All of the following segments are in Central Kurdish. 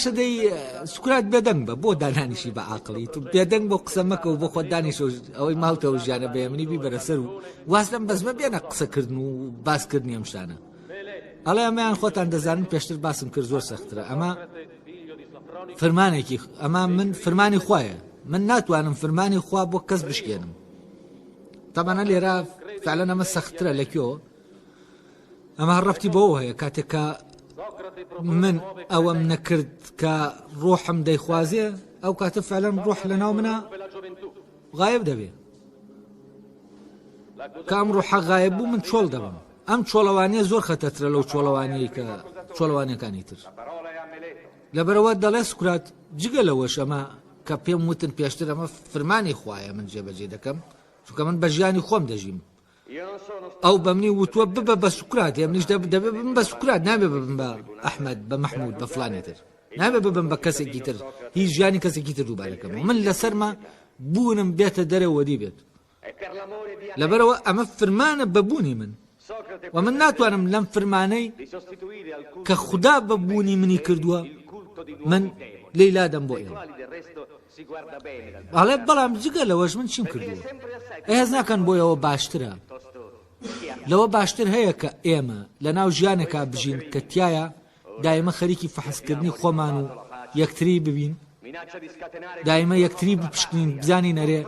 شدەی سکرات بێدەنگ بە بۆ دانانیشی بە عاقڵی تو بێدەنگ بۆ قسە مەکە و بۆ خۆت دانیشە ئەوەی ماوتەوە ژیانە بێ منی بیبەرە سەر و واز لەم بەزمە بێنە قسەکردن و باسکردنی ئەم شتانە ئەڵێ ئەمەیان خۆتان دەزانن پێشتر باسم کرد زۆر سەخترە ئەمە فەرمانێکی ئەمە من فەرمانی خوایە من ناتوانم فەرمانی خوا بۆ کەس بشکێنم تەمەنە لێرە فعلەن ئەمە سەخترە لەکوێوە ئەمە ڕەفتی بەوە هەیە کاتێککە من ئەوەم نەکرد کە ڕۆحم دەیخوازێ ئەو کاتە فعلەن ڕۆح لە ناو منە غایب دەبێ کە ئەم ڕۆحە غایب بوو من چۆڵ دەبم ئەم چۆڵەوانیە زۆر خەتەترە لەو چۆڵەوانەی کە چۆڵەوانیەکانی تر لەبەرەوە دەڵێ سکرات جگە لەوەش ئەمە کە پێم وتن پێشتر ئەمە فەرمانی خوایە من جێبەجێ دەکەم چونکە من بە ژیانی خۆم دەژیم ئەو بە منی وتووە ببە بە سکرات منیش دەبێ ببم بە سکرات نابێ ببم بە ئەحمەد بە مەحموود بە فڵانی تر نابێ ببم بە کەسێکی تر هیچ ژیانی کەسێکی تر دووبارەکەمەوە من لەسەرمە بوونم بێتە دەرەوە دی بێت لەبەرەوە ئەمە فەرمانە بەبوونی من و من ناتوانم لەم فەرمانەی کە خوددا بەبوونی منی کردووە من لەیلادەم بۆ ئێوە ئەڵێ بەڵام جگە لەوەش من چیم کردووە هێز ناکەن بۆ ئەوە باشترە لەوە باشتر هەیە کە ئێمە لە ناو ژیانێکا بژین کە تایە دایمە خەریکی فەحسکردنی خۆمان و یەکتری ببین دایمە یەکتری بپشکنین بزانی نەرێ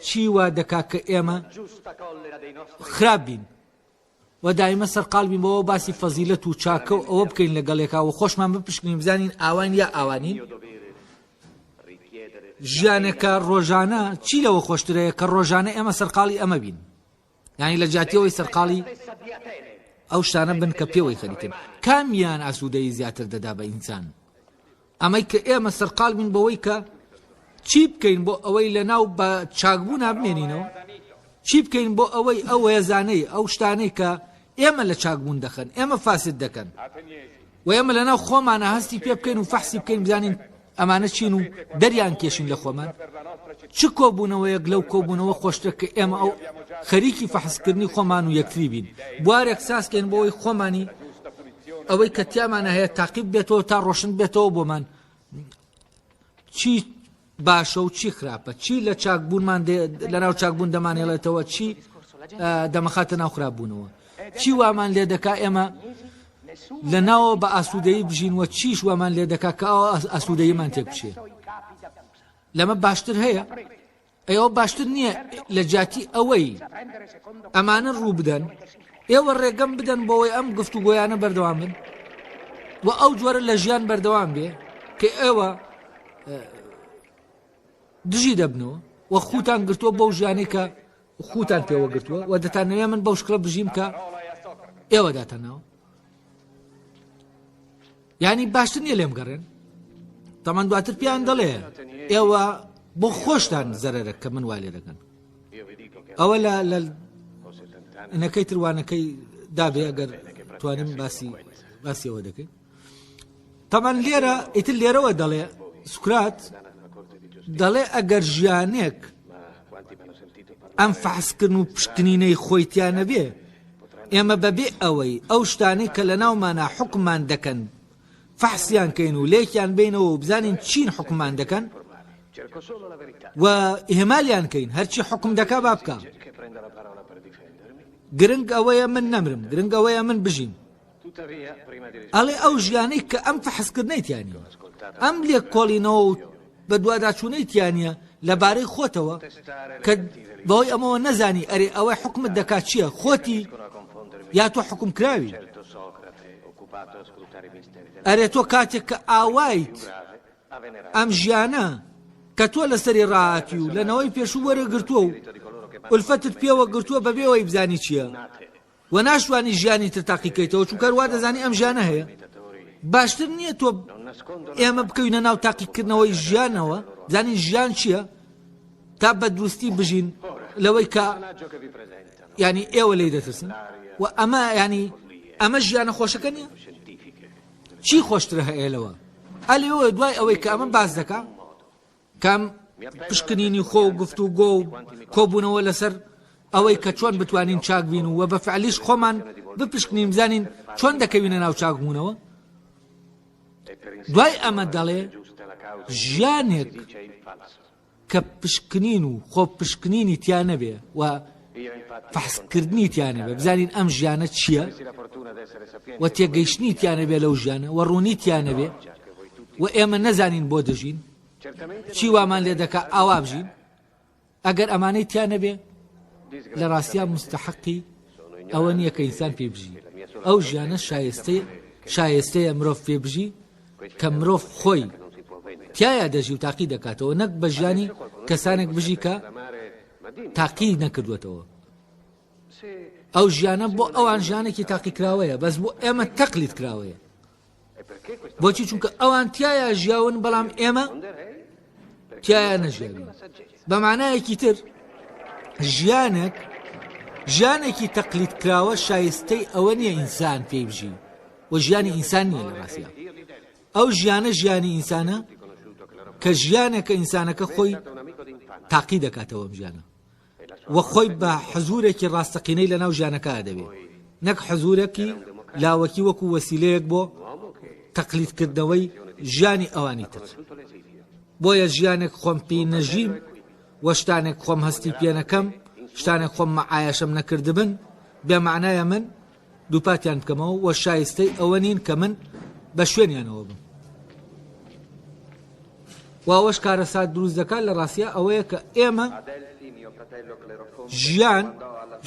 چی وا دەکا کە ئێمە خراپ بین و دایمە سەرقاڵبین بەوە باسی فەزیلەت و چاکە و ئەوە بکەین لەگەڵێکاوە خۆشمان بپشکنین بزانین ئاوان یا ئاوانین ژیانێکە ڕۆژانە چی لەوە خۆشترەیە کە ڕۆژانە ئێمە سەرقاڵی ئەمە بین یعنی لە جاتیەوەی سەرقاڵی ئەو شتانە بن کە پێوەی خەریکن کامیان ئاسوودەی زیاتر دەدا بە ئینسان ئەمەی کە ئێمە سەرقاڵ بین بەوەی کە چی بکەین بۆ ئەوەی لە ناو بە چاکبوو نابمێنینەوە چی بکەین بۆ ئەوەی ئەو هێزانەی ئەو شتانەی کە ئێمە لە چاکبوون دەخەن ئێمە فاسد دەکەن و ئێمە لە ناو خۆمانە هەستی پێ بکەین و فەحسی بکەین بزانین ئەمانە چین و دەریان کێشین لە خۆمان چ کۆبوونەوەیەک لەو کۆبوونەوە خۆشترە کە ئێمە ئەو خەریکی فەحسکردنی خۆمان و یەکتری بین بوارێک ساسکەین بۆەوەی خۆمانی ئەوەی کە تیامانە هەیە تاقیب بێتەوە تا ڕۆشن بێتەوە بۆمان چی باشە و چی خراپە چی لە چاکبوونمان لە ناو چاکبوون دەمانێڵێتەوە چی دەمەخاتە ناو خراپبوونەوە چی وامان لێ دەکا ئێمە لە ناوە بە ئاسوودەیی بژین و چیش وامان لێ دەکا کە ئاسوودەییمان تێک بچێ لەمە باشتر هەیە ئەوە باشتر نییە لە جاتی ئەوەی ئەمانە ڕوو بدەن ئێوە ڕێگەم بدەن بۆەوەی ئەم گفتوگۆیانە بەردەوام بن و ئەو جۆرە لە ژیان بەردەوام بێ کە ئێوە دژی دەبنەوە و خوتان گرتووە بەو ژیانەی کە خوتان پێوە گرتووە و دەتانەوێ من بەو شکڵە بژیم کە ئێوە داتەنەوە یعنی باشتر نییە لێم گەڕێن تەمان دواتر پیان دەڵێ ئێوە بۆ خۆشتان زەرەرە کە من وا لێ دەکەن ئەوە لە نەکەی تروانەکەی دابێ ئەگەر توانیم باسیەوە دەکەین تەمان لێرە ئیتر لێرەوە دەڵێ سکرات دەڵێ ئەگەر ژیانێک ئەم فەحسکردن و پشکنینەی خۆیتیانە بێ ئێمە بەبێ ئەوەی ئەو شتانەی کە لە ناومانە حکممان دەکەن فەحسیان کەین و لێکیان بینەوە و بزانین چین حکممان دەکەن و ئێمالیان کەین هەرچی حکم دەکا با بکە گرنگ ئەوەیە من نەمرم گرنگ ئەوەیە من بژیم ئەڵێ ئەو ژیانەی کە ئەم فەحسکردنەی تیانە ئەم لێک کۆڵینەوە و بە دوواداچوونەی تیانە لەبارەی خۆتەوە کە بەوەی ئەمەوە نەزانی ئەرێ ئەوەی حکمت دەکات چییە خۆتی یا تۆ حکم کراوی ئەرێ تۆ کاتێک کە ئاوایت ئەم ژیانە کە تۆ لەسەری ڕاهاتی و لەنەوەی پێشوو وەرەگرتووە و ئولفەتت پێوە گرتووە بەبێەوەی بزانی چییە و ناشوانی ژیانی تر تاقیکەیتەوە چونکە وا دەزانی ئەم ژیانە هەیە باشتر نییە تۆ ئێمە بکەوینە ناو تاقیکردنەوەی ژیانەوە زانی ژیان چییە تا بە دروستی بژین لەوەی کە ینی ئێوە لێی دەترسن و ئەمە ینی ئەمە ژیانە خۆشەکە نییە چی خۆشترە هەیە لەوە ئەلێەوە دوای ئەوەی کە ئەمە باز دەکا کام پشکنینی خۆ و گفتوگۆ و کۆبوونەوە لەسەر ئەوەی کە چۆن بتوانین چاک بین و بە فعلیش خۆمان بپشکنین بزانین چۆن دەکەوینە ناو چاکبوونەوە دوای ئەمە دەڵێ ژیانێک کە پشکنین و خۆ پشکنینی تیا نەبێ و فەحسکردنی تیا نەبێ بزانین ئەم ژیانە چییە و تێگەیشتنی تیا نەبێ لەو ژیانە و ڕوونی تیا نەبێ و ئێمە نەزانین بۆ دەژین چی وامان لێ دەکا ئاوا بژین ئەگەر ئەمانەی تیا نەبێ لە ڕاستیا مستحقی ئەوە نییە کە ئینسان پێ بژی ئەو ژیانە شایستەیە مرۆڤ پێ بژی کە مرۆڤ خۆی تایە دەژی و تاقی دەکاتەوە نەک بە ژیانی کەسانێک بژی کە تاقی نەکردوێتەوە ئەو ژیانە بۆ ئەوان ژیانێکی تاقیکراوەیە بەس بۆ ئێمە تەقلید کراوەیە بۆچی چونکە ئەوان تایە ژیاون بەڵام ئێمە تایە نەژیاوین بە معنایەکی تر ژیانێکی تەقلید کراوە شایستەی ئەوە نییە ئینسان پێی بژی و ژیانی ئینسان نییە لە ڕاستیە ئەو ژیانە ژیانی ئینسانە کە ژیانێکە ئینسانەکە خۆی تاقی دەکاتەوە ژیانە و خۆی بە حزورێکی ڕاستەقینەی لە ناو ژیانەکە دەبێت نەک حزورێکی لاوەکی وەکو وەسیلەیەک بۆ تەقلیدکردنەوەی ژیانی ئەوانی تر بۆیە ژیانێک خۆم پێی نەژیم و شتانێک خۆم هەستی پێ نەکەم شتانێک خۆم مەعایەشەم نەکردبن بێ معنایە من دووپاتیان بکەمەوە و شایستەی ئەوە نین کە من بە شوێنیانەوە بم و ئەوەش کارە سات دروست دەکات لە ڕاستیە ئەوەیە کە ئێمە ژیان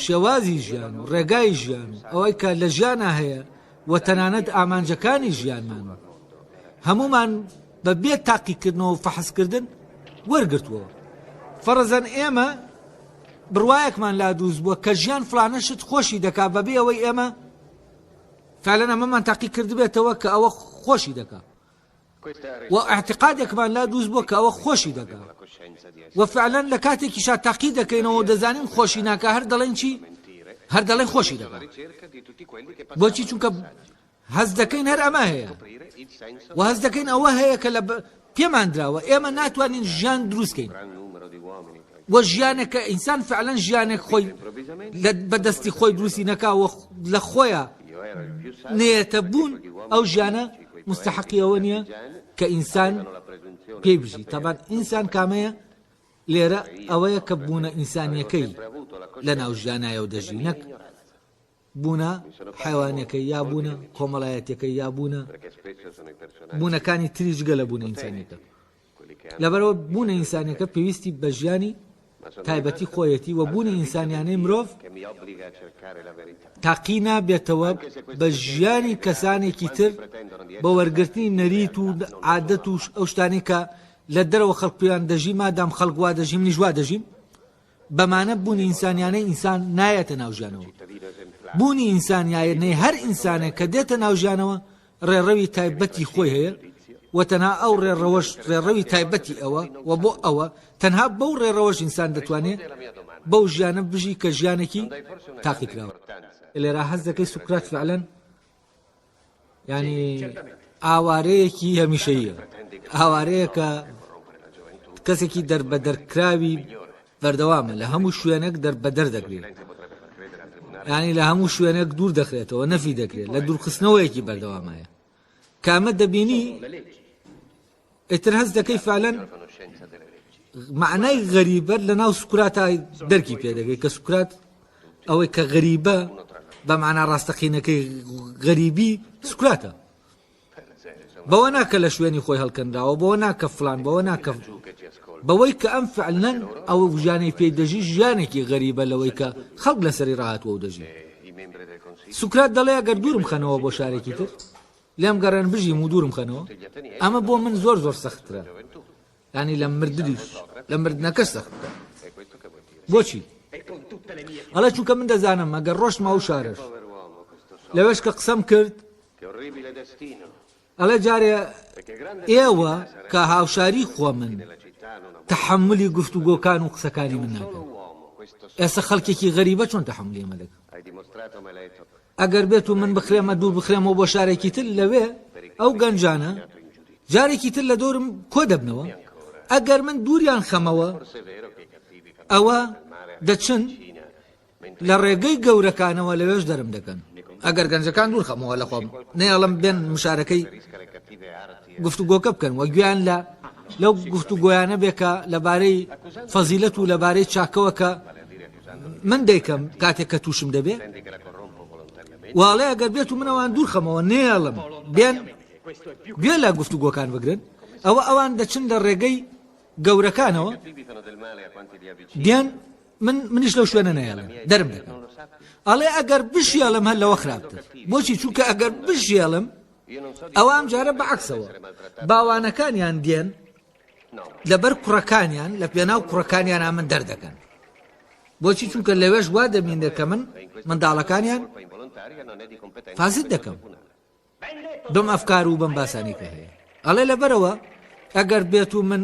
شێوازی ژیان و ڕێگای ژیان و ئەوەی کە لە ژیانە هەیە و تەنانەت ئامانجەکانی ژیانمان هەمومان بە بێ تاقیکردنەوە و فەحسکردن وەرگرتووە فەرزەن ئێمە بڕوایەکمان لا دروست بووە کە ژیان فلانە شت خۆشی دەکات بەبێ ئەوەی ئێمە فعلەن ئەمەمان تاقی کردبێتەوە کە ئەوە خۆشی دەکات و اعتقادێکمان لا دروست بووە کە ئەوە خۆشی دەکات و فعلەن لە کاتێکیشا تاقی دەکەینەوە دەزانین خۆشی ناکە هەر دەڵێن چی هەر دەڵێن خۆشی دەکات بۆچی چونکە هەز دەکەین هەر ئەمە هەیە و هەز دەکەین ئەوە هەیە کە لە پێمان دراوە ئێمە ناتوانین ژیان دروستکەین و ژیانێک کە ئینسان فعلەن ژیانێک خۆی بەدەستی خۆی دروستی نەکاوە لە خۆیە نێتە بوون ئەو ژیانە مستحقی ئەوە نییە کە ئینسان پێی بژی تەبان ئینسان کامەیە لێرە ئەوەیە کە بوونە ئینسانیەکەی لە ناو ژیانایە و دەژی نەک بوونە حیوانەکەی یا بوونە کۆمەڵایەتەکەی یا بوونەکانی تریش گە لە بوونە ئینسانیەکە لەبەرەوە بوونە ئینسانیەکە پێویستی بە ژیانی تایبەتی خۆیەتی و بوونی ئینسانیانەی مرۆڤ تاقی نابێتەوە بە ژیانی کەسانێکی تر بە وەرگرتنی نەریت و عادەت و ئەو شتانی کە لە دەرەوە خەڵک پێیان دەژی مادام خەڵکوا دەژیم نیژوا دەژیم بەمانە بوونی ئینسانیانەی ئینسان نایەتە ناو ژیانەوە بوونی ئینسانیانەی هەر ئینسانێک کە دێتە ناو ژیانەوە ڕێڕەوی تایبەتی خۆی هەیە و تەنها ئەو ڕێڕەوەش ڕێڕەوی تایبەتی ئەوە و بۆ ئەوە تەنها بەو ڕێڕەوەش ئینسان دەتوانێت بەو ژیانە بژی کە ژیانێکی تاقی کراوە لێرە حەز دەکەی سوکرات فعلەن یعنی ئاوارەیەکی هەمیشەییە ئاوارەیە کە کەسێکی دەربەدەرکراوی بەردەوامە لە هەموو شوێنێک دەربەدەر دەگرێت یعنی لە هەموو شوێنێک دوور دەخرێتەوە نەفی دەکرێت لە دوورخستنەوەیەکی بەردەوامایە کامە دەبینی ئیتر هەست دەکەی فعلەن معنای غەریبە لە ناو سوکراتە دەرکی پێدەگەی کە سوکرات ئەوەی کە غەریبە بە معنا ڕاستەقینەکەی غەریبی سوکراتە بەوە ناکە لە شوێنی خۆی هەڵکەندراوە بەوە ناکە فلان بەوە ناکە بەوەی کە ئەم فعلەن ئەوە ژیانەی پێی دەژی ژیانێکی غەریبە لەوەی کە خەڵک لەسەری ڕاهاتوە و دەژی سوکرات دەڵێ ئەگەر دوورم خەنەوە بۆ شارێکی تر لێم گەڕێن بژیم و دوورم خەنەوە ئەمە بۆ من زۆر زۆر سەختترە ینی لە مردنیش لە مردنەکەش سەختترە بۆچی ئەڵێ چونکە من دەزانم ئەگەر ڕۆشتمە ئەو شارەش لەوێش کە قسەم کرد ئەڵێ جارێ ئێوە کە هاوشاری خۆ من تەحملی گفتوگۆکان و قسەکانی من ناکەن ئێستا خەڵکێکی غەریبە چۆن تەحملی ئەمە دەکەن ئەگەر بێت و من بخرێمە دوور بخرێمەوە بۆ شارێکی تر لەوێ ئەو گەنجانە جارێکی تر لە دۆرم کۆ دەبنەوە ئەگەر من دووریان خەمەوە ئەوە دەچن لە ڕێگەی گەورەکانەوە لەوێش دەرم دەکەن ئەگەر گەنجەکان دوور خەمەوە لە خۆم نێڵم بێن مشارەکەی گفتوگۆکە بکەن وە گویان لەو گفتوگۆیانە بێکە لەبارەی فەزیلەت و لەبارەی چاکەوەکە من دەیکەم کاتێک کە تووشم دەبێ واڵێ ئەگەر بێت و منەوان دوور خەمەوە نێڵم بێن گوێ لە گفتوگۆکان بگرن ئەوە ئەوان دەچن لە ڕێگەی گەورەکانەوە دیان منیش لەو شوێنە نەیەڵم دەرم دەکەم ئەڵێ ئەگەر بشیێڵم هەر لەوە خراپتر بۆچی چونکە ئەگەر بشیێڵم ئەوە ئەم جارە بەعەکسەوە باوانەکانیان دێن لەبەر کوڕەکانیان لە پێناو کوڕەکانیان من دەردەکەن بۆچی چونکە لەوێش وا دەبینێت کە من منداڵەکانیان فاسد دەکەم بم ئەفکار و بم باسانی کە هەیە ئەڵێ لەبەرەوە ئەگەر بێت و من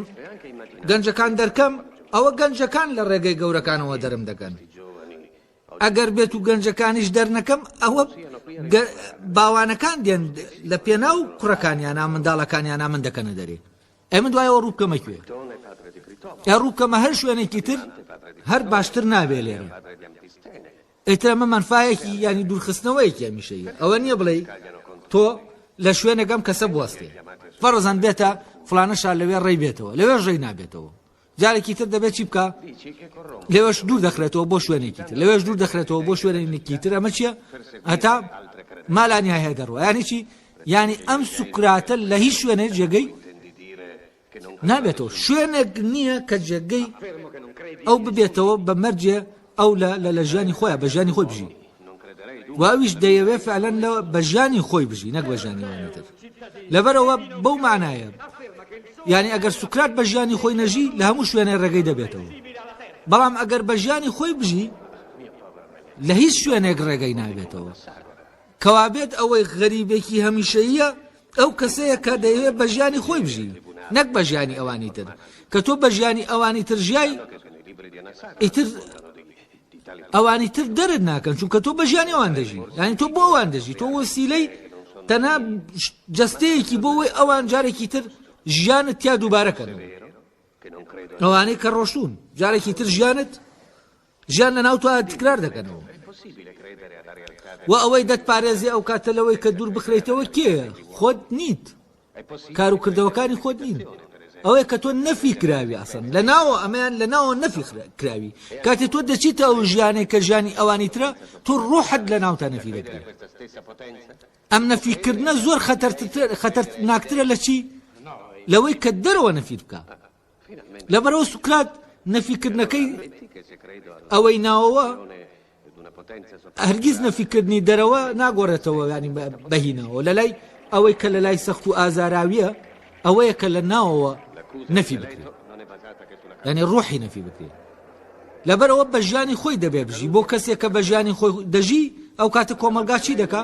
گەنجەکان دەرکەم ئەوە گەنجەکان لە ڕێگەی گەورەکانەوە دەرم دەکەن ئەگەر بێت و گەنجەکانیش دەرنەکەم ئەوە باوانەکان دێن لە پێناو کوڕەکانیانە منداڵەکانیانە من دەکەنە دەرێ ئەمە دوایەوە ڕووبکەمە کوێ یا ڕووبکەمە هەر شوێنێکی تر هەر باشتر نابێ لێرە ئیتر ئەمە مەنفایەکی ینی دوورخستنەوەیەکی هەمیشەیە ئەوە نییە بڵێ تۆ لە شوێنێکەم کەسە بوەستێ فەرزان بێتە فڵانەشار لەوێ ڕێی بێتەوە لەوێ ڕێی نابێتەوە جارێکی تر دەبێت چی بکە لەوێش دوور دەخرێتەوە بۆ شوێنێکی تر لەوێش دوور دەخرێتەوە بۆ شوێنێکی تر ئەمە چییە هەتا مالانی هەیە دەڕوە ینی چی ینی ئەم سوکراتە لە هیچ شوێنێک جێگەی نابێتەوە شوێنێک نییە کە جێگەی ئەو ببێتەوە بە مەرجێ ئەو لە ژیانی خۆیان بە ژیانی خۆی بژی واویش دەیەوێ فعلەن لەوە بە ژیانی خۆی بژی نەک بە ژیانی وانی تر لەبەرەوە بەو معنایە یعنی ئەگەر سوکرات بە ژیانی خۆی نەژی لە هەموو شوێنێ ڕێگەی دەبێتەوە بەڵام ئەگەر بە ژیانی خۆی بژی لە هیچ شوێنێک ڕێگەی نابێتەوە کەوابێت ئەوەی غەریبێکی هەمیشەییە ئەو کەسەیە کە دەیەوێت بە ژیانی خۆی بژی نەک بە ژیانی ئەوانی تر کە تۆ بە ژیانی ئەوانی تر ژیای ئیتر ئەوانی تر دەرت ناکەن چونکە تۆ بە ژیانی ئەوان دەژی یعنی تۆ بۆ ئەوان دەژی تۆ وەسیلەی تەنها جەستەیەکی بۆەوەی ئەوان جارێکی تر ژیانت تیا دووبارەکەنەوە ئەوانەی کە ڕۆشتون جارێکی تر ژیان لە ناو تۆ تکرار دەکەنەوە و ئەوەی دەتپارێزی ئەو کاتە لەوەی کە دوور بخرێتەوە کێیە خۆت نیت کار و کردەوەکانی خۆت نین ئەوەی کە تۆ نەفی کراوی ئاسن لە ناوە ئەمەیان لە ناوە نەفی کراوی کاتێک تۆ دەچیتە ئەو ژیانێک کە ژیانی ئەوانی ترە تۆ ڕۆحت لە ناوتا نەفی دەکرێت ئەم نەفیکردنە زۆر خەتەرناکترە لە چی لەوەی کە دەرەوە نەفی بکە لەبەرەوە سوکرات نەفیکردنەکەی ئەوەی ناوەوە هەرگیز نەفیکردنی دەرەوە ناگۆڕێتەوە ینی بەهینەوە لە لای ئەوەی کە لە لای سەخت و ئازاراویە ئەوەیە کە لە ناوەوە نەفی بکرێت ینی ڕۆحی نەفی بکرێت لەبەرەوە بە ژیانی خۆی دەبێ بژی بۆ کەسێک کە بە ژیانی خۆی دەژی ئەو کاتە کۆمەلگا چی دەکا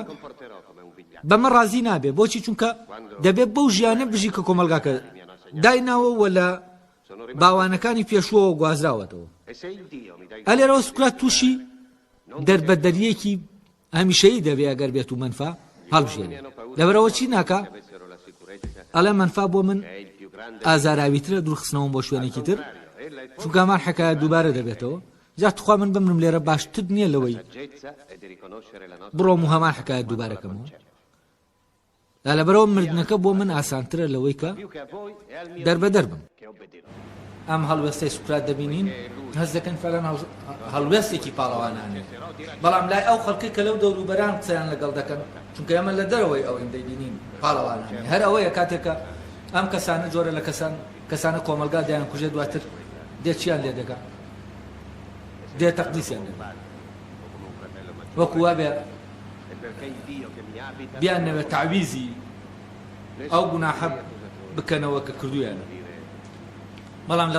بەمە ڕازی نابێ بۆچی چونکە دەبێت بەو ژیانە بژی کە کۆمەلگاکە دایناوە لە باوانەکانی پێشووەوە گوازراوەتەوە ئەلێرەوە سوکرات تووشی دەربەدەریەکی هەمیشەیی دەبێ ئەگەر بێت و منفا هەڵبژێنێ لەبەرەوە چی ناکە ئەڵێ منفا بۆ من ئازاراویترە دوورخستنەوەم بۆ شوێنێکی تر چونکە هەمان حەکایەت دووبارە دەبێتەوە جا توخوا من بمرم لێرە باشتر نییە لەوەی بڕۆم و هەمان حەکایەت دووبارەکەمەوە لەبەرەوە مردنەکە بۆ من ئاسانترە لەوەی کە دەربەدەر بم ئەم هەڵوێستەی سوکرات دەبینین هەست دەکەن فەرەن هەڵوێستێکی پاڵەوانانێ بەڵام لای ئەو خەڵکی کە لەو دەوروبەران قسەیان لەگەڵ دەکەن چونکە ئێمە لە دەرەوەی ئەوەی دەیبینین پاڵەوانانێ هەر ئەوەیە کاتێکە ئەم کەسانە جۆرە لە کەسانە کۆمەلگا دەیان کوژێ دواتر دێ چیان لێ دەکات دێ تەقدیسیان دەکات وەکو وابێ بیانەوێت تعویزی ئەو گوناحە بکەنەوە کە کردویانە بەڵام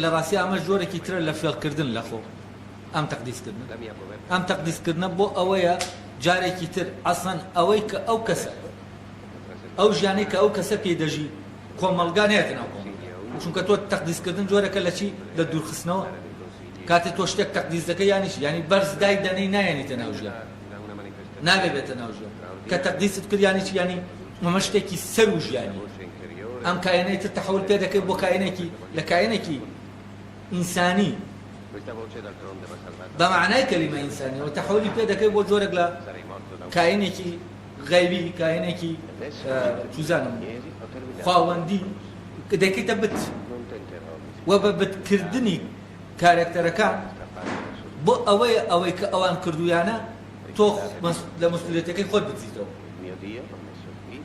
لە ڕاستی ئەمە جۆرێکی ترە لە فێڵکردن لەخۆ ئەم تەقدیسکردنە بۆ ئەوەیە جارێکی تر ئەسڵەن ئەوەی کە ئەو کەسە ئەو ژیانەی کە ئەو کەسە پێدەژی کۆمەلگا نێتە ناو کۆمەلگا چونکە تۆ تەقدیسکردن جۆرەکە لە چی لە دوورخستنەوە کاتێک تۆ شتێک تەقدیس دەکەی یانیش ینی بەرز دای دەنەی نایەنیتە ناو ژیان نابێتە ناو ژیان کە تەقدیست کرد یانی چی ینی ئەمە شتێکی سەر و ژیانی ئەم کایەنەی تر تەحول پێ دەکەی بۆ کایەنێکی لە کایەنێکی ئینسانی بمعنى كلمة إنسانية وتحولي بيدا كي بو جورك لا كائنكي غيبي كائنكي شوزانم خواندي دەکەی تەبت و بە بتکردنی کارێکتەرەکان بۆ ئەوەی کە ئەوان کردویانە تۆ لە مەسئولیەتەکەی خۆت بچیتەوە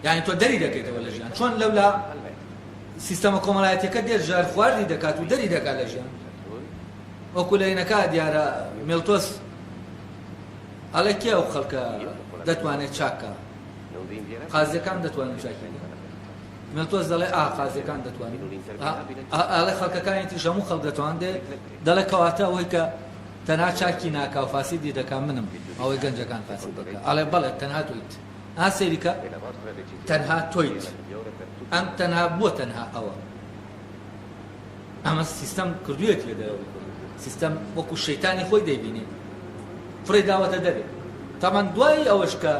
یعنی تۆ دەری دەکەیتەوە لە ژیان چۆن لەولا سیستەمە کۆمەڵایەتیەکە دێت ژار خواردی دەکات و دەری دەکات لە ژیان وەکو لە هێنەکە دیارە مێڵتۆس ئەڵێ کێ ئەو خەڵکە دەتوانێت چاکە قازیەکان دەتوانن چاکی مێڵتۆس دەڵێ قازیەکان دەتوانین ئەڵێ خەڵکەکانی تریش هەموو خەڵک دەتوان دەڵێ کەواتە ئەوەی کە تەنها چاکی ناکا و فاسیدی دەکا منم ئەوەی گەنجەکان فاسید دەکا ئەڵێ بەڵێ تەنها تۆیت سەیریکە تەنها تۆیت ئەم تەنها بووە تەنها ئەوە ئەمە سیستەم کردوویەت لێدەوە سیستەم وەکو شەیتانی خۆی دەیبینێ فڕێ داوەتە دەبێت تامان دوای ئەوەش کە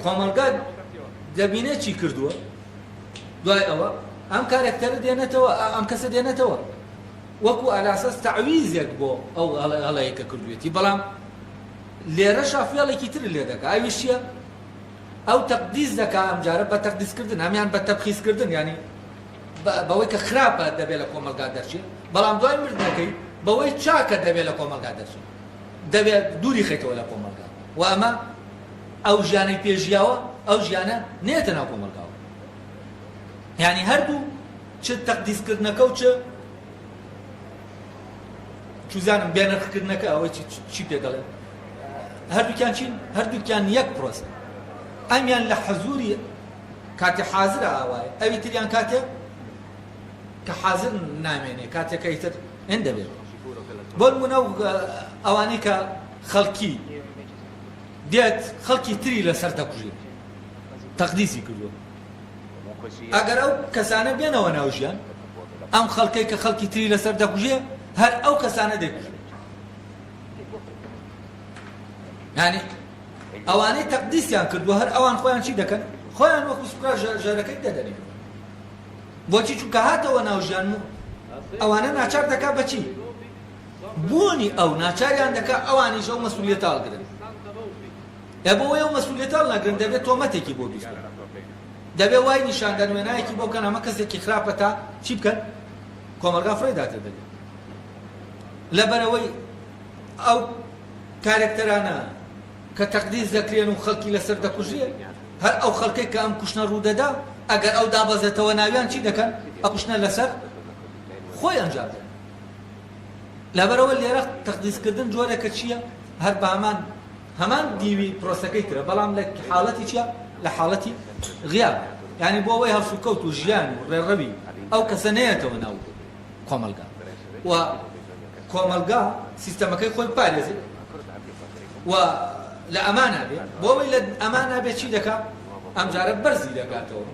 کۆمەلگا دەبینێت چی کردووە دوای ئەوە ئەم کارێکتەرە دێنێتەوە ئەم کەسە دێنێتەوە وەکو ئالاسەس تەعویزێک بۆ ئەو هەڵەیەکە کردوێتی بەڵام لێرە شافێڵێکی تر لێ دەکا ئاویش چییە؟ ئەو تەقدیس دەکا ئەم جارە بە تەقدیسکردن هەمیان بە تەبخیزکردن ینی بەوەی کە خراپە دەبێت لە کۆمەلگا دەرچێت بەڵام دوای مردنەکەی بەوەی چاکە دەبێت لە کۆمەلگا دەرچێت دەبێت دووری خەیتەوە لە کۆمەلگا و ئەمە ئەو ژیانەی پێژیاوە ئەو ژیانە نێتە ناو کۆمەلگاوە یعنی هەردوو چ تەقدیسکردنەکە و چوزانم بێنرخکردنەکە ئەوەی چی پێدەڵێ هەردووکیان چین هەردووکیان یەک پرۆسە ئەمیان لە حەزوری کاتێ حازرە ئاوایە ئەوی تریان کاتێ کە حازر نامێنێ کاتێکەی تر هێن دەبێت بۆ نمونە ئەوانەی کە خەڵکی دێت خەڵکی تری لەسەر دەکوژێت تەقدیسی کردووە ئەگەر ئەو کەسانە بێنەوە ناو ژیان ئەم خەڵکەی کە خەڵکی تری لەسەر دەکوژێ هەر ئەو کەسانە دەکوژێت یعنی ئەوانەی تەقدیسیان کردووە هەر ئەوان خۆیان چی دەکەن خۆیان وەکو سوکا ژەرەکەی دەدەنێت بۆچی چونکە هاتەوە ناو ژیان ئەوانە ناچار دەکا بەچی بوونی ئەو ناچاریان دەکا ئەوانیش ئەو مەسئولیەتە هەڵگرن بۆ ئەو مەسئولیەتە هەڵنەگرن دەبێت تۆمەتێکی بۆ بیستن دەبێت وای نیشاندان وێنایەکی بۆ بکەن ئەمە کەسێکی خراپە تا چی بکەن کۆمەلگا فڕێداتە دەبێت لەبەرەوەی ئەو کارێکتەرانە کە تەقدیس دەکرێن و خەڵکی لەسەر دەکوژێ هەر ئەو خەڵکەی کە ئەم کوشتنە ڕوودەدا ئەگەر ئەو دابەزێتەوە ناویان چی دەکەن ئەو کوشتنە لەسەر خۆی ئەنجام دەن لەبەرەوە لێرە تەقدیسکردن جۆرێکە چییە هەر بە هەمان دیوی پرۆسەکەی ترە بەڵام لە حاڵەتی چییە لە حاڵەتی غیاب یعنی بۆ ئەوەی هەڵسوکەوت و ژیان و ڕێڕەوی ئەو کەسە نەیەتەوە ناو کۆمەلگا و کۆمەلگا سیستەمەکەی خۆی پارێزێت و لە ئەمانە بێ بۆ ئەوەی لە ئەمانە بێ چی دەکات ئەم جارە بەرزی دەکاتەوە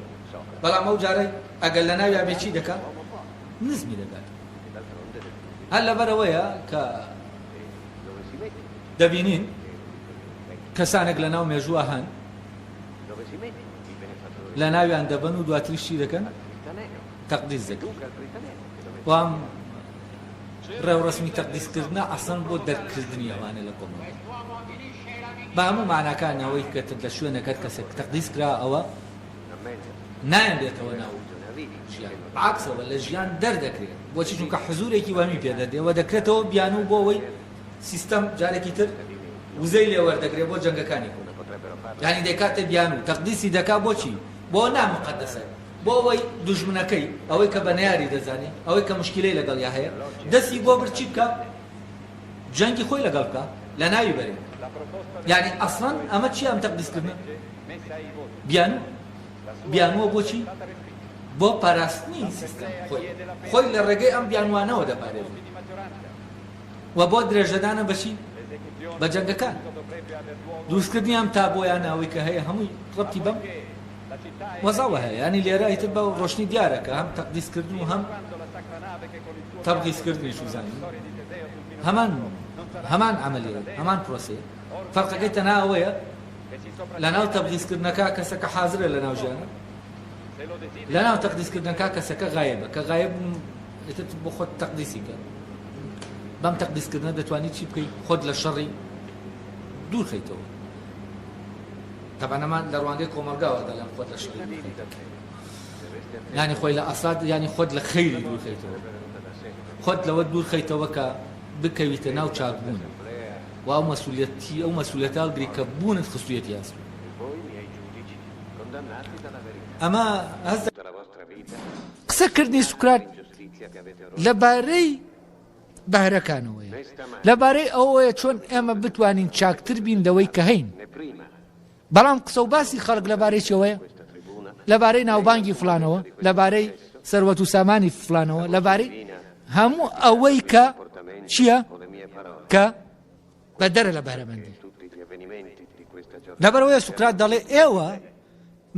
بەڵام ئەو جارە ئەگەر لە ناویا بێ چی دەکات نزمی دەکات هەر لەبەرەوەیە کە دەبینین کەسانێک لە ناو مێژووە هەن لە ناویان دەبن و دواتریش چی دەکەن تەقدیس دەکەن وام ڕێوڕسمی تەقدیسکردنە ئەسڵ بۆ دەرکردنی ئەوانە لە کۆمەڵگا بە هەموو معناکانەوەی کە لە شوێنەکەت کەسێک تەقدیس کرا ئەوە نایەن بێتەوە ناو ژیان عەکسەوە لە ژیان دەردەکرێت بۆچی چونکە حزورێکی وەمی پێدەدێەوە دەکرێتەوە بیان و بۆ ئەوەی سیستەم جارێکی تر وزەی لێ وەردەگرێت بۆ جەنگەکانی خۆ یعنی دەکاتە بیان و تەقدیسی دەکا بۆچی بۆ نامقەدەسە بۆ ئەوەی دوژمنەکەی ئەوەی کە بە نەیاری دەزانێت ئەوەی کە مشکلەی لەگەڵیا هەیە دەستی بۆ برچی بکە جەنگی خۆی لەگەڵ بکە لە ناوی بەرێت یعنی ئەسڵەن ئەمە چی ئەم تەقدیسکردنە بیانووە بۆچی بۆ پاراستنی سیستەم خۆی لە ڕێگەی ئەم بیانوانەوە دەپارێت و بۆ درێژەدانە بەچی بە جەنگەکان دروستکردنی ئەم تابۆیان ئەوەی کە هەیە هەمووی ڕەبتی بەم وەزاوە هەیە ینی لێرە ئیتر بە ڕۆشنی دیارەکە هەم تەقدیسکردن و هەم تەبغیزکردنیش وزانین هەمان عەمەلیە هەمان پرۆسەیە فەرقەکەی تەنها ئەوەیە لە ناو تەبغیزکردنەکە کەسەکە حازرە لە ناو ژیانە لە ناو تەقدیسکردنەکە کەسەکە غایبە کە غایب ئیتر بۆ خۆت تەقدیسی کە بەم تەقدیسکردنە دەتوانیت چی بکەیت خۆت لە شەڕی دوور خەیتەوە تەبانەمان لە ڕوانگەی کۆمەلگاوە دەڵێن خۆت لە شەڕی یانی خۆی لە ئەساد یانی خۆت لە خەیری دوور خەیتەوە خۆت لەوە دوور خەیتەوە کە بکەویتە ناو چاکبوون و ئەو مەسوولەتە هەڵگری کە بوونت خستوویەتی هەست ئەمە قسەکردنی سوکرات لەبارەی بەهرەکانەوەیە لەبارەی ئەوەیە چۆن ئێمە بتوانین چاکتر بین لەوەی کە هەین بەڵام قسە و باسی خەڵک لەبارەی چەوەیە لەبارەی ناوبانگی فلانەوە لەبارەی سەروەت و سامانی فلانەوە لەبارەی هەموو ئەوەی کە چییە کە بەدەرە لە بەرەبەندی لەبەرەوەی سوکرات دەڵێ ئێوە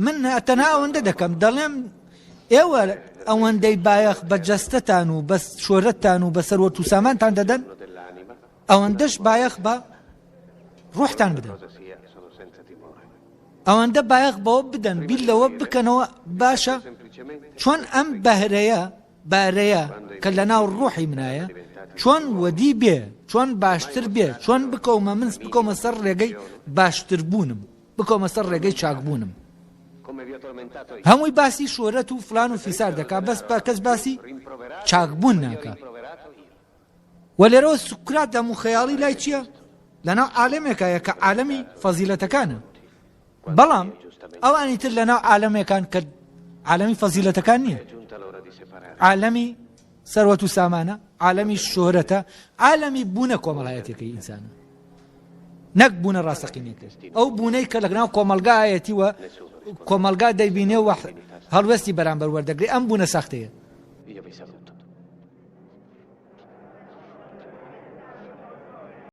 من تەنها ئەوەندە دەکەم دەڵێم ئێوە ئەوەندەی بایەخ بە جەستەتان و بە شۆرەتتان و بە سەروەت و سامانتان دەدەن ئەوەندەش بایەخ بە ڕوحتان بدەن ئەوەندە بایەخ بەوە بدەن بیل لەوە بکەنەوە باشە چۆن ئەم بارەیە کە لە ناو ڕوحی منایە چۆن وەدی بێ چۆن باشتر بێ چۆن بکەومە من بکەومە سەر ڕێگەی باشتر بوونم بکەومە سەر ڕێگەی چاکبوونم هەمووی باسی شۆرەت و فلان و فیسار دەکا بەس کەس باسی چاکبوون ناکە و لێرەوە سوکرات هەموو خەیاڵی لای چییە لەناو عالەمێکایە کە عالەمی فەزیلەتەکانە بەڵام ئەوانی تر لەناو عالەمێکان کە عالەمی فەزیلەتەکان نییە عالەمی سەروەت و سامانە عالەمی شۆرەتە عالەمی بوونە کۆمەڵایەتەکەی ئینسانە نەک بوونە ڕاستەقینێکە ئەو بوونەی کە لەناو کۆمەلگایەتیوە کۆمەلگا دەیبینێ و هەڵوەستی بەرامبەر وەردەگرێ ئەم بوونە ساختەیە